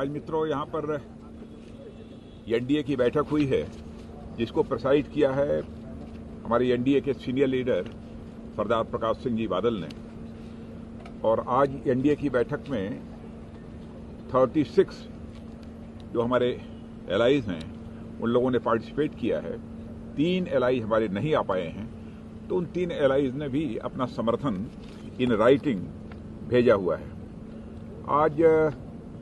आज मित्रों यहाँ पर एनडीए की बैठक हुई है जिसको प्रेसाइड किया है हमारे एनडीए के सीनियर लीडर सरदार प्रकाश सिंह जी बादल ने। और आज एनडीए की बैठक में 36 जो हमारे एलाइज हैं उन लोगों ने पार्टिसिपेट किया है। 3 एलाइज हमारे नहीं आ पाए हैं, तो उन 3 एलाइज ने भी अपना समर्थन इन राइटिंग भेजा हुआ है। आज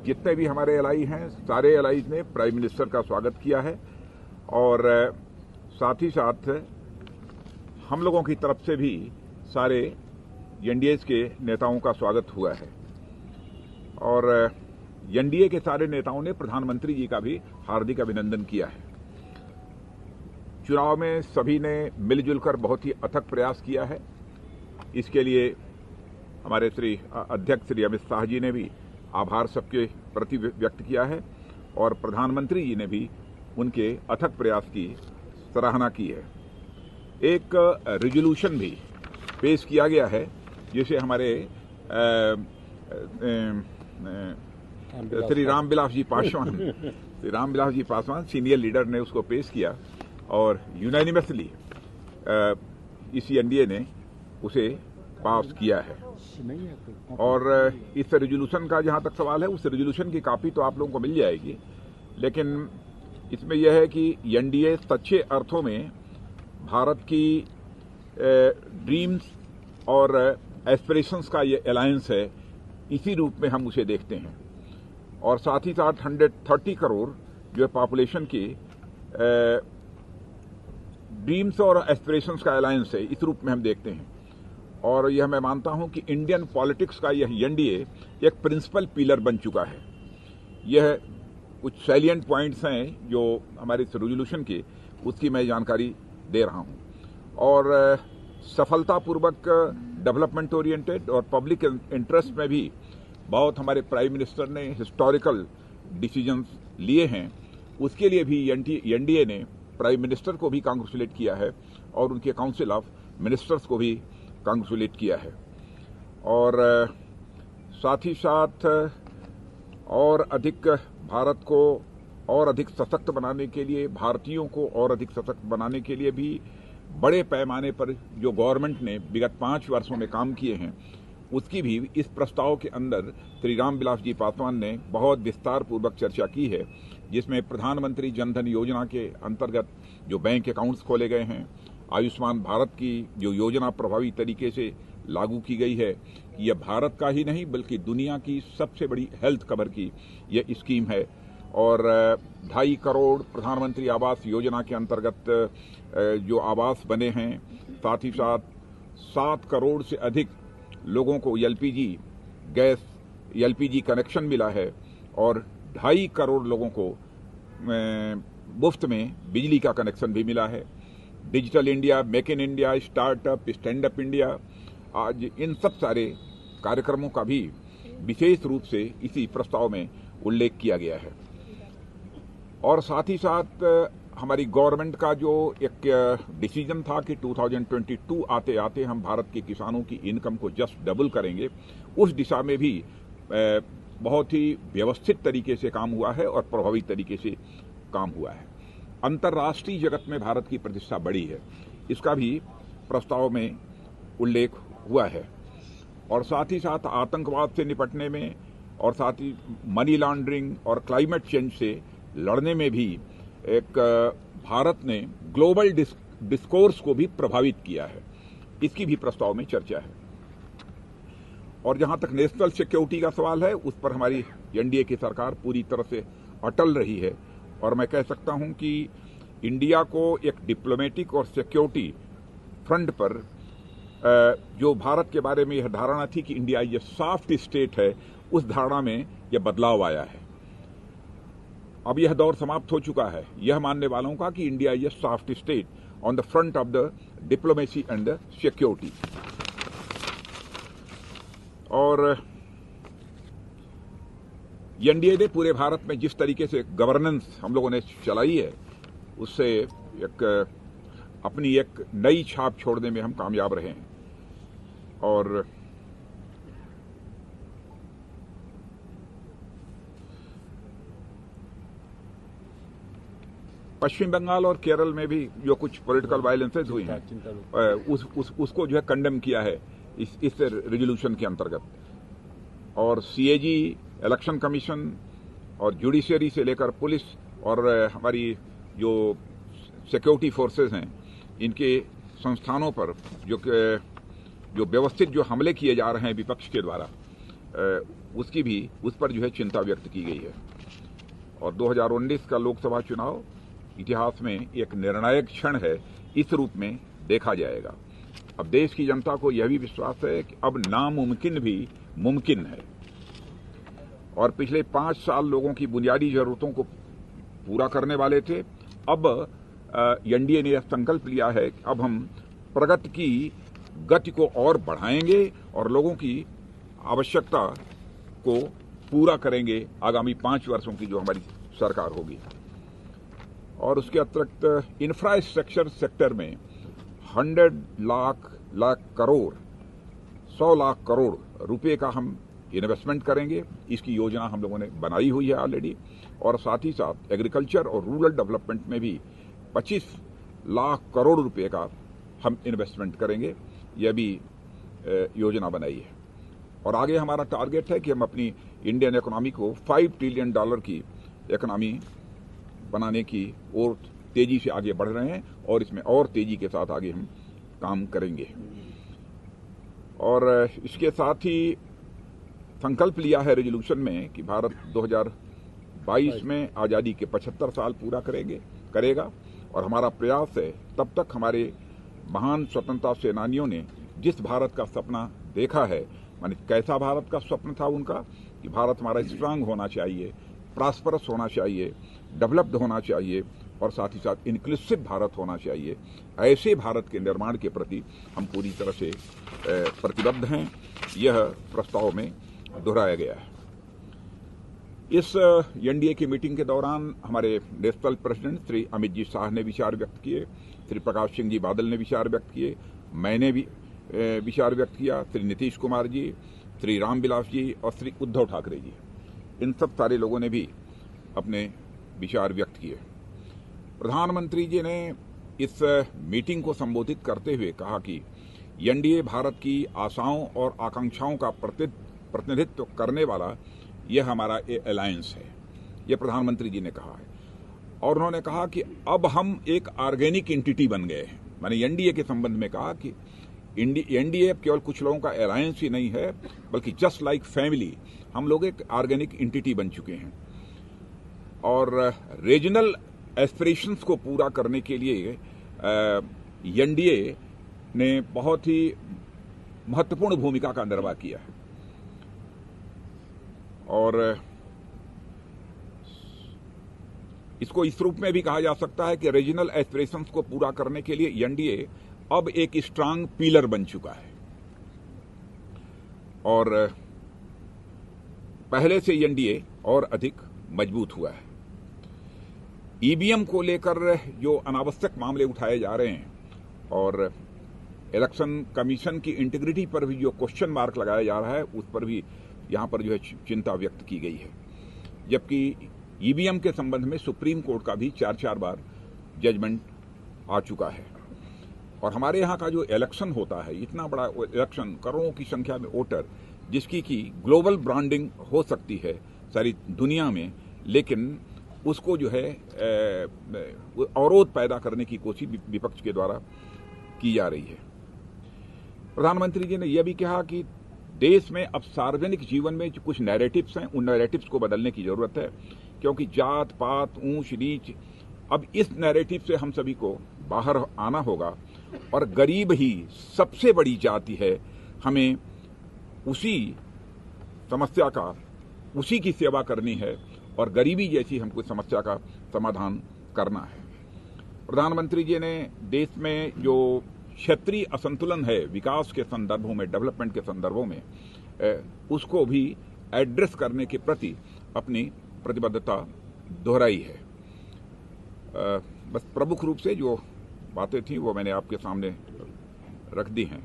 जितने भी हमारे एलआई हैं सारे एलाइज ने प्राइम मिनिस्टर का स्वागत किया है और साथ ही साथ हम लोगों की तरफ से भी सारे एनडीए के नेताओं का स्वागत हुआ है। और एनडीए के सारे नेताओं ने प्रधानमंत्री जी का भी हार्दिक अभिनंदन किया है। चुनाव में सभी ने मिलजुल कर बहुत ही अथक प्रयास किया है। इसके लिए हमारे अध्यक्ष श्री अमित शाह जी ने भी आभार सबके प्रति व्यक्त किया है और प्रधानमंत्री जी ने भी उनके अथक प्रयास की सराहना की है। एक रिजोल्यूशन भी पेश किया गया है जिसे हमारे श्री रामविलास जी पासवान सीनियर लीडर ने उसको पेश किया और यूनानिमसली इस एनडीए ने उसे पास किया है। और इस रेजोल्यूशन का जहां तक सवाल है, उस रेजोल्यूशन की कॉपी तो आप लोगों को मिल जाएगी, लेकिन इसमें यह है कि एनडीए सच्चे अर्थों में भारत की ड्रीम्स और एस्पिरेशंस का ये अलायंस है, इसी रूप में हम उसे देखते हैं। और साथ ही साथ 130 करोड़ जो पॉपुलेशन की ड्रीम्स और एस्पिरेशंस का अलायंस है, इस रूप में हम देखते हैं। और यह मैं मानता हूं कि इंडियन पॉलिटिक्स का यह एनडीए एक प्रिंसिपल पिलर बन चुका है। यह कुछ सैलिएंट पॉइंट्स हैं जो हमारे इस रेजोल्यूशन के, उसकी मैं जानकारी दे रहा हूं। और सफलतापूर्वक डेवलपमेंट ओरिएंटेड और पब्लिक इंटरेस्ट में भी बहुत हमारे प्राइम मिनिस्टर ने हिस्टोरिकल डिसीजंस लिए हैं। उसके लिए भी एनडीए ने प्राइम मिनिस्टर को भी कांग्रेचुलेट किया है और उनके काउंसिल ऑफ मिनिस्टर्स को भी कांग्रेचुलेट किया है। और साथ ही साथ और अधिक भारत को और अधिक सशक्त बनाने के लिए, भारतीयों को और अधिक सशक्त बनाने के लिए भी बड़े पैमाने पर जो गवर्नमेंट ने विगत 5 वर्षों में काम किए हैं, उसकी भी इस प्रस्ताव के अंदर श्री रामविलास जी पासवान ने बहुत विस्तार पूर्वक चर्चा की है, जिसमें प्रधानमंत्री जनधन योजना के अंतर्गत जो बैंक अकाउंट्स खोले गए हैं, आयुष्मान भारत की जो योजना प्रभावी तरीके से लागू की गई है, यह भारत का ही नहीं बल्कि दुनिया की सबसे बड़ी हेल्थ कवर की यह स्कीम है। और 2.5 करोड़ प्रधानमंत्री आवास योजना के अंतर्गत जो आवास बने हैं, साथ ही साथ 7 करोड़ से अधिक लोगों को एलपीजी कनेक्शन मिला है और 2.5 करोड़ लोगों को मुफ्त में बिजली का कनेक्शन भी मिला है। Digital India, make in India, startup, stand up India, आज इन सब सारे कार्यक्रमों का भी विशेष रूप से इसी प्रस्ताव में उल्लेख किया गया है। और साथ ही साथ हमारी गवर्नमेंट का जो एक डिसीजन था कि 2022 आते आते हम भारत के किसानों की इनकम को जस्ट डबल करेंगे, उस दिशा में भी बहुत ही व्यवस्थित तरीके से काम हुआ है और प्रभावी तरीके से काम हुआ है। अंतर्राष्ट्रीय जगत में भारत की प्रतिष्ठा बढ़ी है, इसका भी प्रस्ताव में उल्लेख हुआ है। और साथ ही साथ आतंकवाद से निपटने में और साथ ही मनी लॉन्ड्रिंग और क्लाइमेट चेंज से लड़ने में भी एक भारत ने ग्लोबल डिस्कोर्स को भी प्रभावित किया है, इसकी भी प्रस्ताव में चर्चा है। और जहां तक नेशनल सिक्योरिटी का सवाल है, उस पर हमारी एनडीए की सरकार पूरी तरह से अटल रही है। और मैं कह सकता हूं कि इंडिया को एक डिप्लोमेटिक और सिक्योरिटी फ्रंट पर जो भारत के बारे में यह धारणा थी कि इंडिया ये सॉफ्ट स्टेट है, उस धारणा में यह बदलाव आया है। अब यह दौर समाप्त हो चुका है यह मानने वालों का कि इंडिया ये soft state on the front of the diplomacy and the security. और एनडीए ने पूरे भारत में जिस तरीके से गवर्नेंस हम लोगों ने चलाई है, उससे अपनी एक नई छाप छोड़ने में हम कामयाब रहे हैं। और पश्चिम बंगाल और केरल में भी जो कुछ पॉलिटिकल वायलेंसेज हुई हैं उसको जो है कंडेम किया है इस रेजोल्यूशन के अंतर्गत। और सीएजी, इलेक्शन कमीशन और जुडिशियरी से लेकर पुलिस और हमारी जो सिक्योरिटी फोर्सेस हैं, इनके संस्थानों पर जो व्यवस्थित जो हमले किए जा रहे हैं विपक्ष के द्वारा, उस पर जो है चिंता व्यक्त की गई है। और 2019 का लोकसभा चुनाव इतिहास में एक निर्णायक क्षण है, इस रूप में देखा जाएगा। अब देश की जनता को यह भी विश्वास है कि अब नामुमकिन भी मुमकिन है। और पिछले 5 साल लोगों की बुनियादी जरूरतों को पूरा करने वाले थे। अब एनडीए ने यह संकल्प लिया है कि अब हम प्रगति की गति को और बढ़ाएंगे और लोगों की आवश्यकता को पूरा करेंगे करेंगे 5 वर्षों की जो हमारी सरकार होगी। और उसके अतिरिक्त इंफ्रास्ट्रक्चर सेक्टर में 100 लाख करोड़ 100 लाख करोड़ रुपए का हम इन्वेस्टमेंट करेंगे। इसकी योजना हम लोगों ने बनाई हुई है ऑलरेडी। और साथ ही साथ एग्रीकल्चर और रूरल डेवलपमेंट में भी 25 लाख करोड़ रुपए का हम इन्वेस्टमेंट करेंगे, यह भी योजना बनाई है। और आगे हमारा टारगेट है कि हम अपनी इंडियन इकोनॉमी को $5 ट्रिलियन की इकोनॉमी बनाने की ओर तेजी से आगे बढ़ रहे हैं और इसमें और तेजी के साथ आगे हम काम करेंगे। और इसके साथ ही संकल्प लिया है रेजोल्यूशन में कि भारत 2022 में आज़ादी के 75 साल पूरा करेगा। और हमारा प्रयास है तब तक हमारे महान स्वतंत्रता सेनानियों ने जिस भारत का सपना देखा है, माने कैसा भारत का स्वप्न था उनका, कि भारत हमारा स्ट्रांग होना चाहिए, प्रॉस्परस होना चाहिए, डेवलप्ड होना चाहिए और साथ ही साथ इंक्लूसिव भारत होना चाहिए। ऐसे भारत के निर्माण के प्रति हम पूरी तरह से प्रतिबद्ध हैं। यह प्रस्ताव में दोहराया गया है। इस एनडीए की मीटिंग के दौरान हमारे नेशनल प्रेसिडेंट श्री अमित जी शाह ने विचार व्यक्त किए, श्री प्रकाश सिंह जी बादल ने विचार व्यक्त किए, मैंने भी विचार व्यक्त किया, श्री नीतीश कुमार जी, श्री रामविलास जी और श्री उद्धव ठाकरे जी, इन सब सारे लोगों ने भी अपने विचार व्यक्त किए। प्रधानमंत्री जी ने इस मीटिंग को संबोधित करते हुए कहा कि एनडीए भारत की आशाओं और आकांक्षाओं का प्रतिनिधित्व करने वाला यह हमारा अलायंस है, यह प्रधानमंत्री जी ने कहा है। और उन्होंने कहा कि अब हम एक ऑर्गेनिक एंटिटी बन गए हैं। मैंने एनडीए के संबंध में कहा कि एनडीए केवल कुछ लोगों का अलायंस ही नहीं है, बल्कि जस्ट लाइक फैमिली हम लोग एक ऑर्गेनिक एंटिटी बन चुके हैं। और रीजनल एस्पिरेशंस को पूरा करने के लिए एनडीए ने बहुत ही महत्वपूर्ण भूमिका का निर्वाह किया है। और इसको इस रूप में भी कहा जा सकता है कि रीजनल एस्पिरेशंस को पूरा करने के लिए एनडीए अब एक स्ट्रांग पिलर बन चुका है। और पहले से एनडीए और अधिक मजबूत हुआ है। ईवीएम को लेकर जो अनावश्यक मामले उठाए जा रहे हैं और इलेक्शन कमीशन की इंटीग्रिटी पर भी जो क्वेश्चन मार्क लगाया जा रहा है, उस पर भी यहां पर जो है चिंता व्यक्त की गई है। जबकि ईवीएम के संबंध में सुप्रीम कोर्ट का भी 4 बार जजमेंट आ चुका है। और हमारे यहाँ का जो इलेक्शन होता है, इतना बड़ा इलेक्शन, करोड़ों की संख्या में वोटर, जिसकी की ग्लोबल ब्रांडिंग हो सकती है सारी दुनिया में, लेकिन उसको जो है अवरोध पैदा करने की कोशिश विपक्ष के द्वारा की जा रही है। प्रधानमंत्री जी ने यह भी कहा कि देश में अब सार्वजनिक जीवन में जो कुछ नैरेटिव्स हैं, उन नैरेटिव्स को बदलने की जरूरत है, क्योंकि जात पात, ऊंच नीच, अब इस नैरेटिव से हम सभी को बाहर आना होगा। और गरीब ही सबसे बड़ी जाति है, हमें उसी समस्या का, उसी की सेवा करनी है और गरीबी जैसी हमको समस्या का समाधान करना है। प्रधानमंत्री जी ने देश में जो क्षेत्रीय असंतुलन है विकास के संदर्भों में, डेवलपमेंट के संदर्भों में, उसको भी एड्रेस करने के प्रति अपनी प्रतिबद्धता दोहराई है। बस प्रमुख रूप से जो बातें थी वो मैंने आपके सामने रख दी हैं।